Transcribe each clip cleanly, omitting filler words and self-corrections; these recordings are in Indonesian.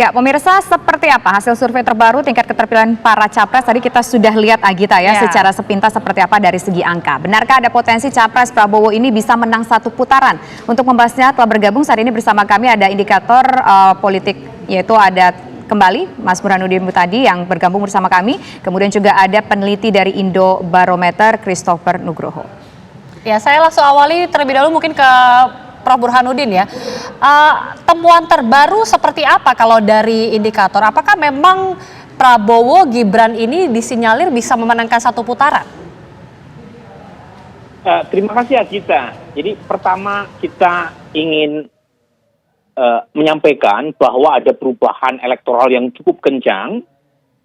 Ya, pemirsa, seperti apa hasil survei terbaru tingkat keterpilihan para capres? Tadi kita sudah lihat Agita ya, secara sepintas seperti apa dari segi angka. Benarkah ada potensi capres Prabowo ini bisa menang satu putaran? Untuk membahasnya telah bergabung saat ini bersama kami ada indikator politik, yaitu ada kembali Mas Burhanuddin Muhtadi yang bergabung bersama kami. Kemudian juga ada peneliti dari Indobarometer, Christopher Nugroho. Ya, saya langsung awali terlebih dahulu mungkin ke Prof. Burhanuddin ya. Temuan terbaru seperti apa kalau dari indikator? Apakah memang Prabowo Gibran ini disinyalir bisa memenangkan satu putaran? Terima kasih Agita. Jadi pertama kita ingin menyampaikan bahwa ada perubahan elektoral yang cukup kencang,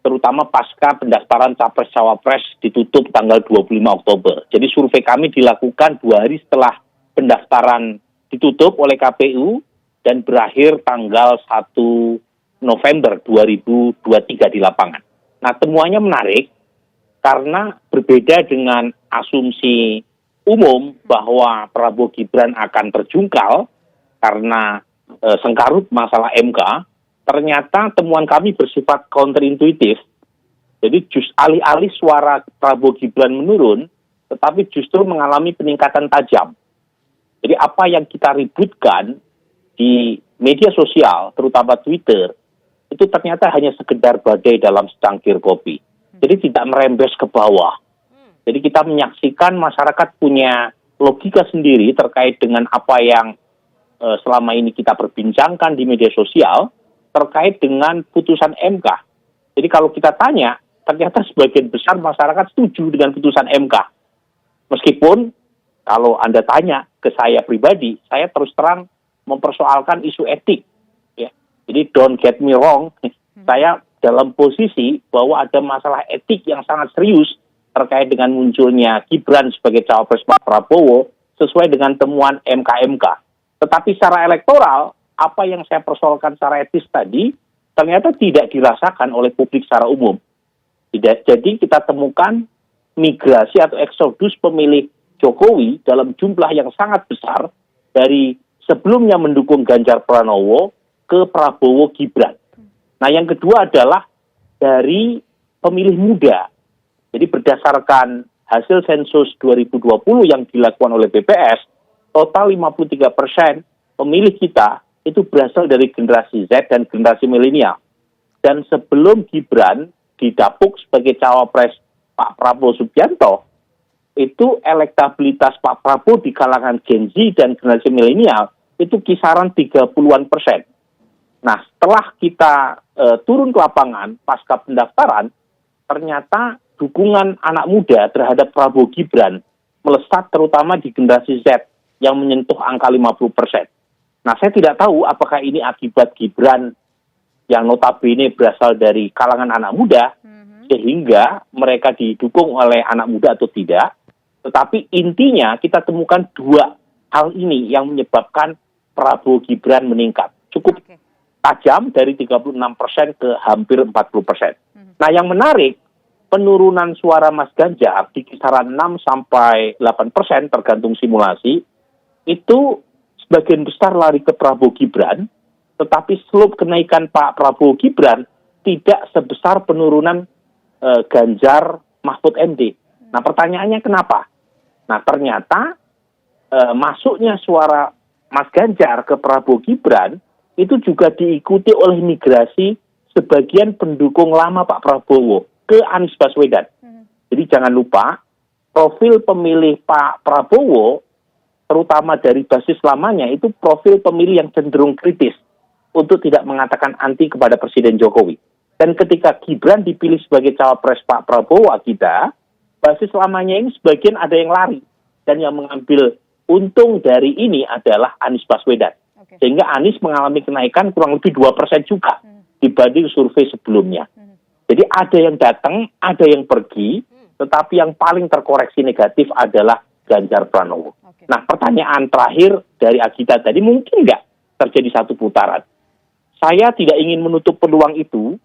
terutama pasca pendaftaran Capres-Cawapres ditutup tanggal 25 Oktober. Jadi survei kami dilakukan 2 hari setelah pendaftaran ditutup oleh KPU dan berakhir tanggal 1 November 2023 di lapangan. Nah, temuannya menarik karena berbeda dengan asumsi umum bahwa Prabowo Gibran akan terjungkal karena sengkarut masalah MK, ternyata temuan kami bersifat counterintuitif. Jadi alih-alih suara Prabowo Gibran menurun, tetapi justru mengalami peningkatan tajam. Jadi apa yang kita ributkan di media sosial, terutama Twitter, itu ternyata hanya sekedar badai dalam secangkir kopi. Jadi tidak merembes ke bawah. Jadi kita menyaksikan masyarakat punya logika sendiri terkait dengan apa yang selama ini kita perbincangkan di media sosial terkait dengan putusan MK. Jadi kalau kita tanya, ternyata sebagian besar masyarakat setuju dengan putusan MK. Meskipun kalau Anda tanya ke saya pribadi, saya terus terang mempersoalkan isu etik. Ya. Jadi don't get me wrong, saya dalam posisi bahwa ada masalah etik yang sangat serius terkait dengan munculnya Gibran sebagai cawapres Pak Prabowo sesuai dengan temuan MK-MK. Tetapi secara elektoral, apa yang saya persoalkan secara etis tadi, ternyata tidak dirasakan oleh publik secara umum. Jadi kita temukan migrasi atau eksodus pemilih Jokowi dalam jumlah yang sangat besar dari sebelumnya mendukung Ganjar Pranowo ke Prabowo Gibran. Nah, yang kedua adalah dari pemilih muda. Jadi berdasarkan hasil sensus 2020 yang dilakukan oleh BPS, total 53% pemilih kita itu berasal dari generasi Z dan generasi milenial. Dan sebelum Gibran didapuk sebagai cawapres Pak Prabowo Subianto, itu elektabilitas Pak Prabowo di kalangan Gen Z dan generasi milenial itu kisaran 30-an%. Nah, setelah kita turun ke lapangan pasca pendaftaran, ternyata dukungan anak muda terhadap Prabowo Gibran melesat terutama di generasi Z yang menyentuh angka 50%. Nah, saya tidak tahu apakah ini akibat Gibran yang notabene berasal dari kalangan anak muda, sehingga mereka didukung oleh anak muda atau tidak. Tetapi intinya kita temukan 2 hal ini yang menyebabkan Prabowo Gibran meningkat. Cukup tajam dari 36% ke hampir 40%. Nah, yang menarik, penurunan suara Mas Ganjar di kisaran 6-8% tergantung simulasi, itu sebagian besar lari ke Prabowo Gibran, tetapi slope kenaikan Pak Prabowo Gibran tidak sebesar penurunan Ganjar Mahfud MD. Nah, pertanyaannya kenapa? Nah, ternyata masuknya suara Mas Ganjar ke Prabowo Gibran itu juga diikuti oleh migrasi sebagian pendukung lama Pak Prabowo ke Anies Baswedan. Jadi jangan lupa, profil pemilih Pak Prabowo, terutama dari basis lamanya, itu profil pemilih yang cenderung kritis untuk tidak mengatakan anti kepada Presiden Jokowi. Dan ketika Gibran dipilih sebagai cawapres Pak Prabowo, kita basis lamanya ini sebagian ada yang lari. Dan yang mengambil untung dari ini adalah Anies Baswedan. Sehingga Anies mengalami kenaikan kurang lebih 2% juga dibanding survei sebelumnya. Jadi ada yang datang, ada yang pergi, tetapi yang paling terkoreksi negatif adalah Ganjar Pranowo. Nah, pertanyaan terakhir dari Agita tadi, mungkin nggak terjadi satu putaran? Saya tidak ingin menutup peluang itu,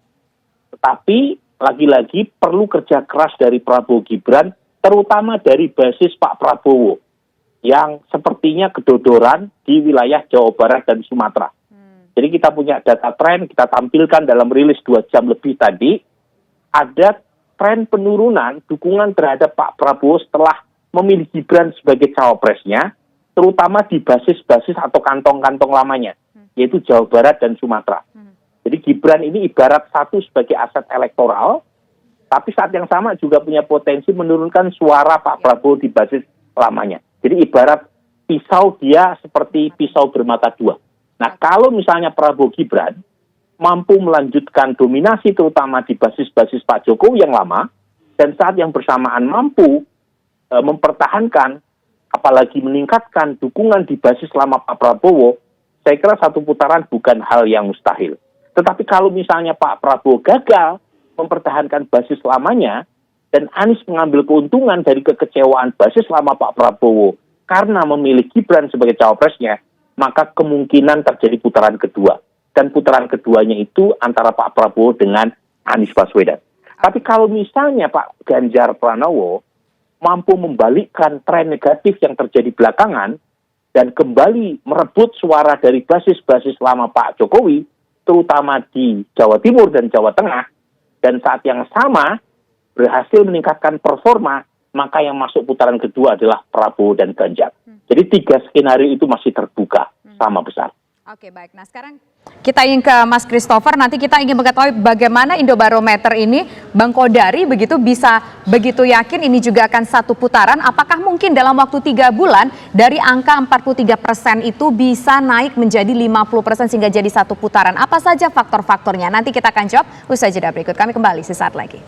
tetapi lagi-lagi perlu kerja keras dari Prabowo Gibran, terutama dari basis Pak Prabowo, yang sepertinya kedodoran di wilayah Jawa Barat dan Sumatera. Jadi kita punya data tren, kita tampilkan dalam rilis 2 jam lebih tadi, ada tren penurunan dukungan terhadap Pak Prabowo setelah memilih Gibran sebagai cawapresnya, terutama di basis-basis atau kantong-kantong lamanya, yaitu Jawa Barat dan Sumatera. Jadi Gibran ini ibarat satu sebagai aset elektoral, tapi saat yang sama juga punya potensi menurunkan suara Pak Prabowo di basis lamanya. Jadi ibarat pisau, dia seperti pisau bermata dua. Nah, kalau misalnya Prabowo Gibran mampu melanjutkan dominasi terutama di basis-basis Pak Jokowi yang lama, dan saat yang bersamaan mampu mempertahankan, apalagi meningkatkan dukungan di basis lama Pak Prabowo, saya kira satu putaran bukan hal yang mustahil. Tetapi kalau misalnya Pak Prabowo gagal mempertahankan basis lamanya, dan Anies mengambil keuntungan dari kekecewaan basis lama Pak Prabowo karena memilih Gibran sebagai cawapresnya, maka kemungkinan terjadi putaran kedua. Dan putaran keduanya itu antara Pak Prabowo dengan Anies Baswedan. Tapi kalau misalnya Pak Ganjar Pranowo mampu membalikkan tren negatif yang terjadi belakangan dan kembali merebut suara dari basis-basis lama Pak Jokowi, terutama di Jawa Timur dan Jawa Tengah, dan saat yang sama berhasil meningkatkan performa, maka yang masuk putaran kedua adalah Prabowo dan Ganjar. Jadi 3 skenario itu masih terbuka sama besar. Oke, baik. Nah, sekarang kita ingin ke Mas Christopher. Nanti kita ingin mengetahui bagaimana Indobarometer ini, Bang Kodari begitu bisa begitu yakin ini juga akan satu putaran. Apakah mungkin dalam waktu 3 bulan dari angka 43% itu bisa naik menjadi 50% sehingga jadi satu putaran? Apa saja faktor-faktornya? Nanti kita akan jawab usai jeda berikut. Kami kembali sesaat lagi.